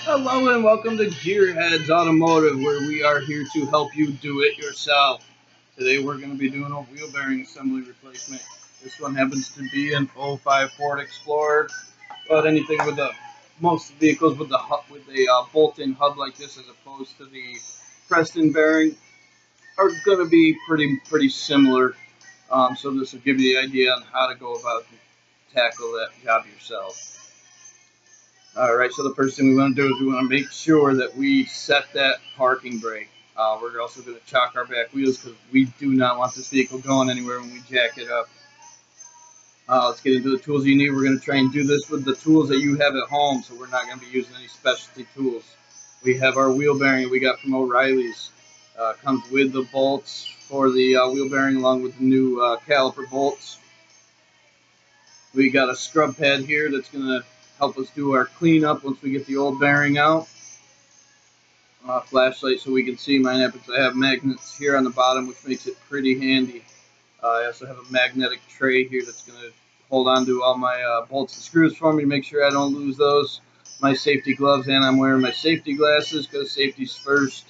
Hello and welcome to Gearheads Automotive, where we are here to help you do it yourself. Today we're going to be doing a wheel bearing assembly replacement. This one happens to be an '05 Ford Explorer, but anything with most vehicles with a bolt-in hub like this, as opposed to the Preston bearing, are going to be pretty similar. So this will give you the idea on how to go about tackle that job yourself. Alright, so the first thing we want to do is we want to make sure that we set that parking brake. We're also going to chock our back wheels because we do not want this vehicle going anywhere when we jack it up. Let's get into the tools you need. We're going to try and do this with the tools that you have at home, so we're not going to be using any specialty tools. We have our wheel bearing that we got from O'Reilly's. Comes with the bolts for the wheel bearing along with the new caliper bolts. We got a scrub pad here that's going to help us do our cleanup once we get the old bearing out. Flashlight so we can see. Mine happens to have magnets here on the bottom, which makes it pretty handy. I also have a magnetic tray here that's going to hold on to all my bolts and screws for me to make sure I don't lose those. My safety gloves, and I'm wearing my safety glasses because safety's first.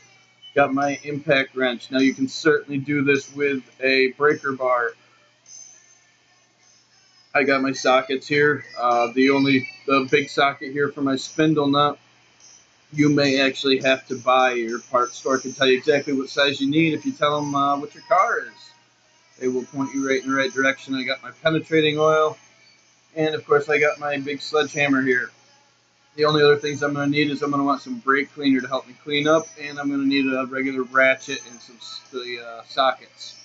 Got my impact wrench. Now you can certainly do this with a breaker bar. I got my sockets here. The big socket here for my spindle nut. You may actually have to buy. Your parts store can tell you exactly what size you need if you tell them what your car is. They will point you right in the right direction. I got my penetrating oil, and of course I got my big sledgehammer here. The only other things I'm going to need is I'm going to want some brake cleaner to help me clean up, and I'm going to need a regular ratchet and some sockets.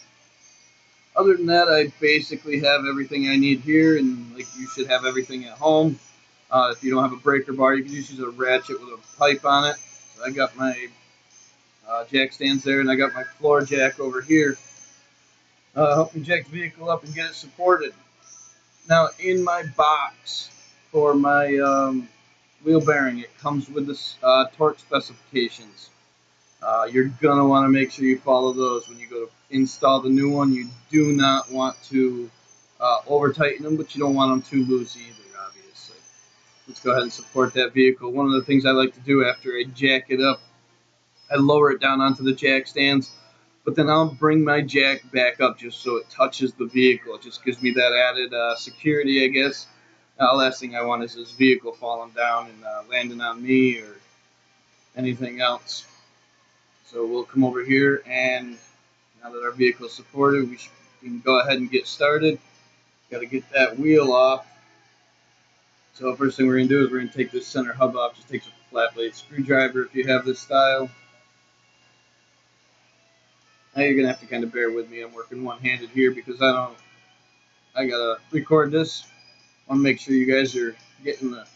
Other than that, I basically have everything I need here, and like you should have everything at home. If you don't have a breaker bar, you can just use a ratchet with a pipe on it. So I got my jack stands there, and I got my floor jack over here. Help me jack the vehicle up and get it supported. Now, in my box for my wheel bearing, it comes with the torque specifications. You're going to want to make sure you follow those when you go to install the new one. You do not want to over tighten them, but you don't want them too loose either, obviously. Let's go ahead and support that vehicle. One of the things I like to do after I jack it up, I lower it down onto the jack stands, but then I'll bring my jack back up just so it touches the vehicle. It just gives me that added security, I guess. Last thing I want is this vehicle falling down and landing on me or anything else. So we'll come over here, and now that our vehicle is supported, we can go ahead and get started. Got to get that wheel off. So first thing we're going to do is we're going to take this center hub off. Just takes a flat blade screwdriver if you have this style. Now you're going to have to kind of bear with me. I'm working one-handed here because I got to record this. I want to make sure you guys are getting as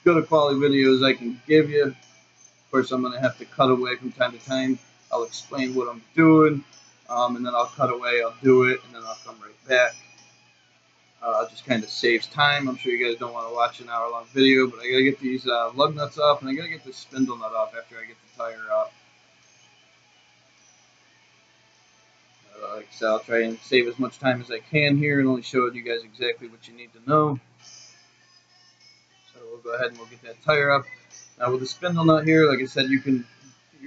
good a quality video as I can give you. Of course, I'm going to have to cut away from time to time. I'll explain what I'm doing, and then I'll cut away, I'll do it, and then I'll come right back. It just kind of saves time. I'm sure you guys don't want to watch an hour-long video, but I got to get these lug nuts off, and I got to get this spindle nut off after I get the tire off. Like I said, I'll try and save as much time as I can here and only show you guys exactly what you need to know. So we'll go ahead and we'll get that tire up. Now with the spindle nut here, like I said, you're going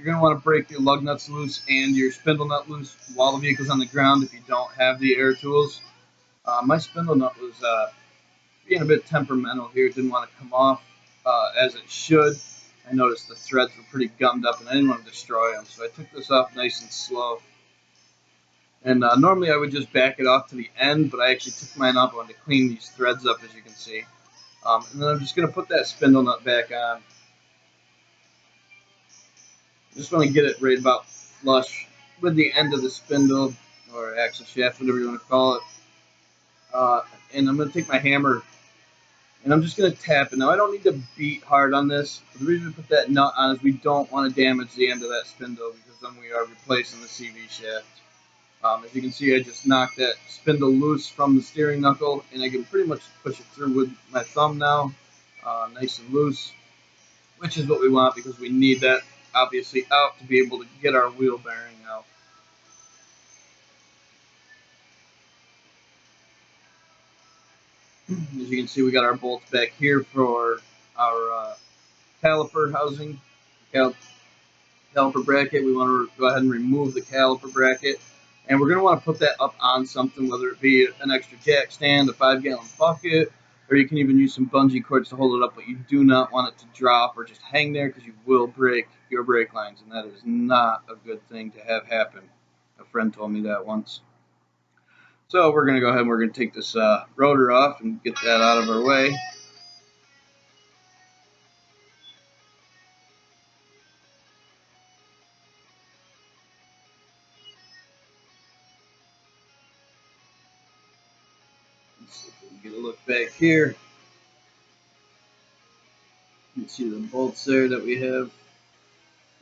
to want to break your lug nuts loose and your spindle nut loose while the vehicle's on the ground if you don't have the air tools. My spindle nut was being a bit temperamental here. It didn't want to come off as it should. I noticed the threads were pretty gummed up and I didn't want to destroy them, so I took this off nice and slow. And normally I would just back it off to the end, but I actually took mine off. I wanted to clean these threads up, as you can see. And then I'm just going to put that spindle nut back on. Just want to get it right about flush with the end of the spindle, or axle shaft, whatever you want to call it. And I'm going to take my hammer, and I'm just going to tap it. Now, I don't need to beat hard on this. But the reason we put that nut on is we don't want to damage the end of that spindle, because then we are replacing the CV shaft. As you can see, I just knocked that spindle loose from the steering knuckle, and I can pretty much push it through with my thumb now, nice and loose, which is what we want because we need that obviously out to be able to get our wheel bearing out. As you can see, we got our bolts back here for our caliper housing, caliper bracket. We want to go ahead and remove the caliper bracket. And we're going to want to put that up on something, whether it be an extra jack stand, a 5-gallon bucket, or you can even use some bungee cords to hold it up, but you do not want it to drop or just hang there because you will break your brake lines, and that is not a good thing to have happen. A friend told me that once. So we're going to go ahead and we're going to take this rotor off and get that out of our way. Let's see if we can get a look back here. You can see the bolts there that we have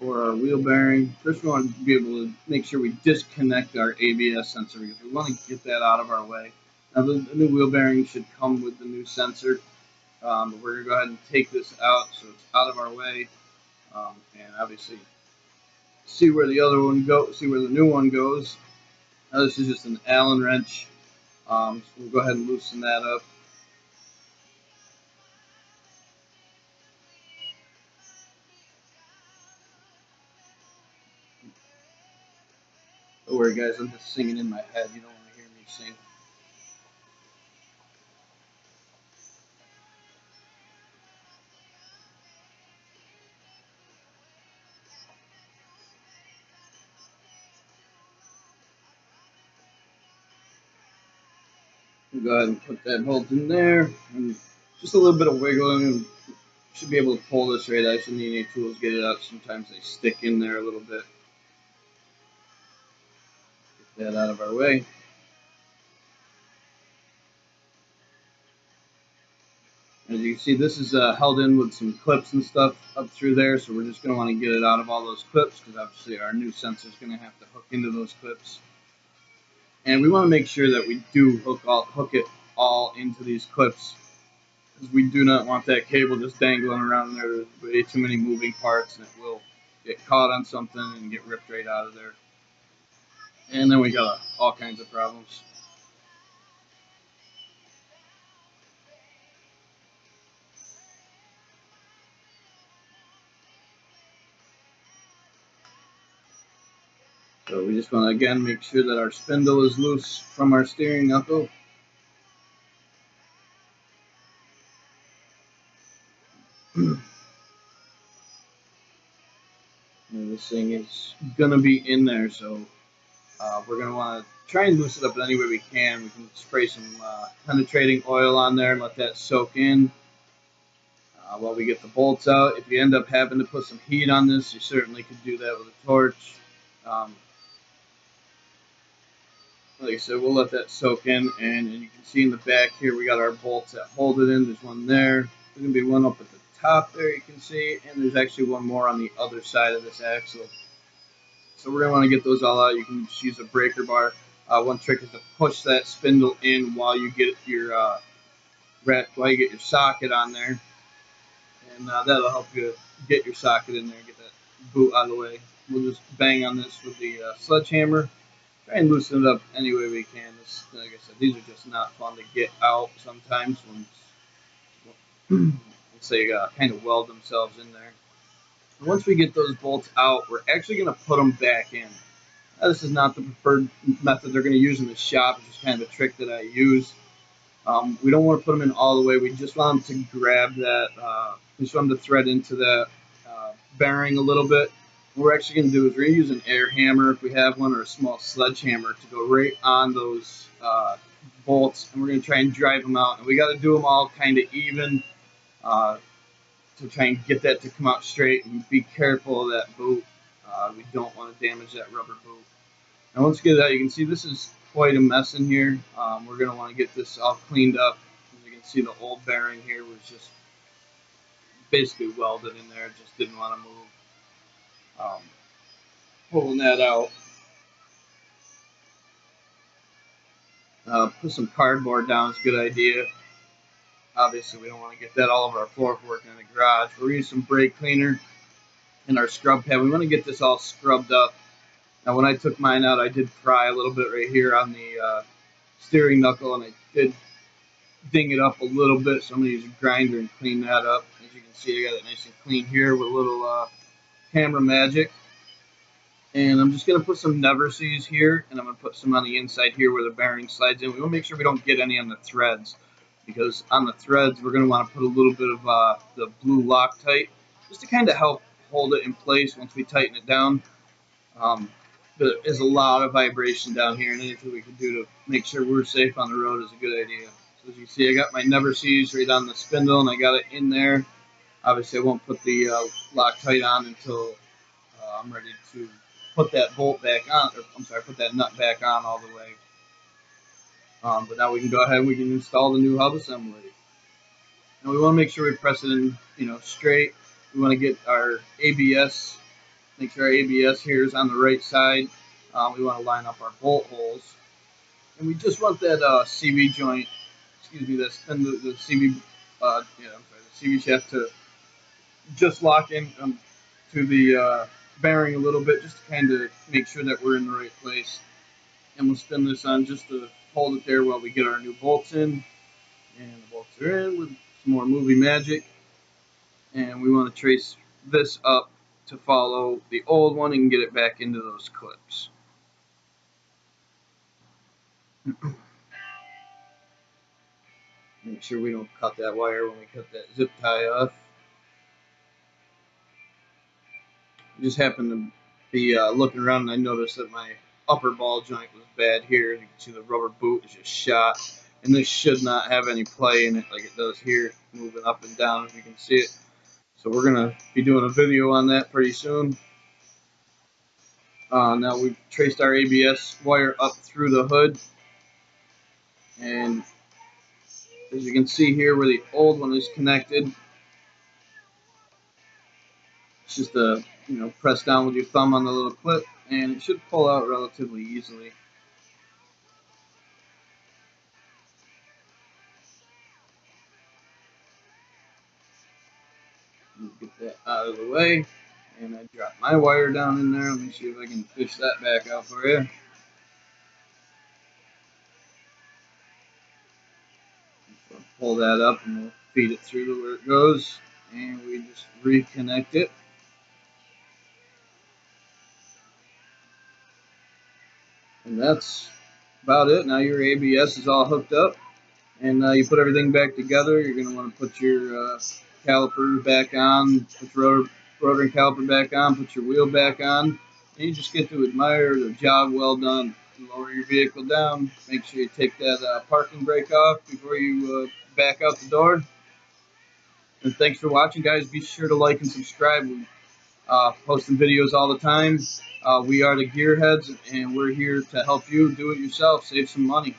for our wheel bearing. First, we want to be able to make sure we disconnect our ABS sensor because we want to get that out of our way. Now, the new wheel bearing should come with the new sensor, but we're going to go ahead and take this out so it's out of our way, and obviously see where the other one goes, see where the new one goes. Now, this is just an Allen wrench, so we'll go ahead and loosen that up. Don't worry, guys, I'm just singing in my head. You don't want to hear me sing. We'll go ahead and put that bolt in there, and just a little bit of wiggling, and should be able to pull this right. I shouldn't need any tools to get it out. Sometimes they stick in there a little bit. Get that out of our way. As you can see, this is held in with some clips and stuff up through there, so we're just going to want to get it out of all those clips because obviously our new sensor is going to have to hook into those clips. And we want to make sure that we do hook it all into these clips, because we do not want that cable just dangling around there. There's way too many moving parts, and it will get caught on something and get ripped right out of there. And then we got all kinds of problems. So we just want to again make sure that our spindle is loose from our steering knuckle. This thing is going to be in there, so we're going to want to try and loosen it up any way we can. We can spray some penetrating oil on there and let that soak in while we get the bolts out. If you end up having to put some heat on this, you certainly could do that with a torch. Like I said, we'll let that soak in, and you can see in the back here we got our bolts that hold it in. There's one there. There's going to be one up at the top there, you can see, and there's actually one more on the other side of this axle. So we're going to want to get those all out. You can just use a breaker bar. One trick is to push that spindle in while you get your socket on there, and that'll help you get your socket in there, get that boot out of the way. We'll just bang on this with the sledgehammer. Try and loosen it up any way we can. Like I said, these are just not fun to get out sometimes when let's say kind of weld themselves in there. Once we get those bolts out, we're actually going to put them back in. Now, this is not the preferred method they're going to use in the shop. It's just kind of a trick that I use. We don't want to put them in all the way. We just want them to grab that. We just want them to thread into that bearing a little bit. What we're actually going to do is we're going to use an air hammer if we have one, or a small sledgehammer to go right on those bolts, and we're going to try and drive them out. And we got to do them all kind of even to try and get that to come out straight, and be careful of that boot. We don't want to damage that rubber boot. Now once we get it out, you can see this is quite a mess in here. We're going to want to get this all cleaned up. As you can see, the old bearing here was just basically welded in there, just didn't want to move. Pulling that out. Put some cardboard down is a good idea. Obviously, we don't want to get that all over our floor if we're working in the garage. We're using some brake cleaner and our scrub pad. We want to get this all scrubbed up. Now, when I took mine out, I did pry a little bit right here on the steering knuckle, and I did ding it up a little bit, so I'm going to use a grinder and clean that up. As you can see, I got it nice and clean here with a little camera magic. And I'm just going to put some never sees here, and I'm going to put some on the inside here where the bearing slides in. We want to make sure we don't get any on the threads, because on the threads we're going to want to put a little bit of the blue Loctite, just to kind of help hold it in place once we tighten it down. There is a lot of vibration down here, and anything we can do to make sure we're safe on the road is a good idea. So as you see, I got my never sees right on the spindle, and I got it in there. Obviously, I won't put the Loctite on until I'm ready to put that bolt back on, or I'm sorry, put that nut back on all the way. But now we can go ahead and we can install the new hub assembly. And we want to make sure we press it in, straight. We want to get our ABS, make sure our ABS here is on the right side. We want to line up our bolt holes. And we just want that CV joint, the CV, the CV shaft to just lock in to the bearing a little bit, just to kind of make sure that we're in the right place. And we'll spin this on just to hold it there while we get our new bolts in. And the bolts are in with some more movie magic. And we want to trace this up to follow the old one and get it back into those clips. Make sure we don't cut that wire when we cut that zip tie off. I just happened to be looking around, and I noticed that my upper ball joint was bad here. You can see the rubber boot is just shot, and this should not have any play in it like it does here, moving up and down, if you can see it. So we're going to be doing a video on that pretty soon. Now we've traced our ABS wire up through the hood, and as you can see here where the old one is connected, it's just a press down with your thumb on the little clip, and it should pull out relatively easily. Get that out of the way, and I drop my wire down in there. Let me see if I can fish that back out for you. So pull that up, and we'll feed it through to where it goes, and we just reconnect it. And that's about it. Now your ABS is all hooked up, and you put everything back together. You're going to want to put your caliper back on, put your rotor and caliper back on, put your wheel back on, and you just get to admire the job well done. Lower your vehicle down. Make sure you take that parking brake off before you back out the door. And thanks for watching, guys. Be sure to like and subscribe. We posting videos all the time. We are the Gearheads, and we're here to help you do it yourself, save some money.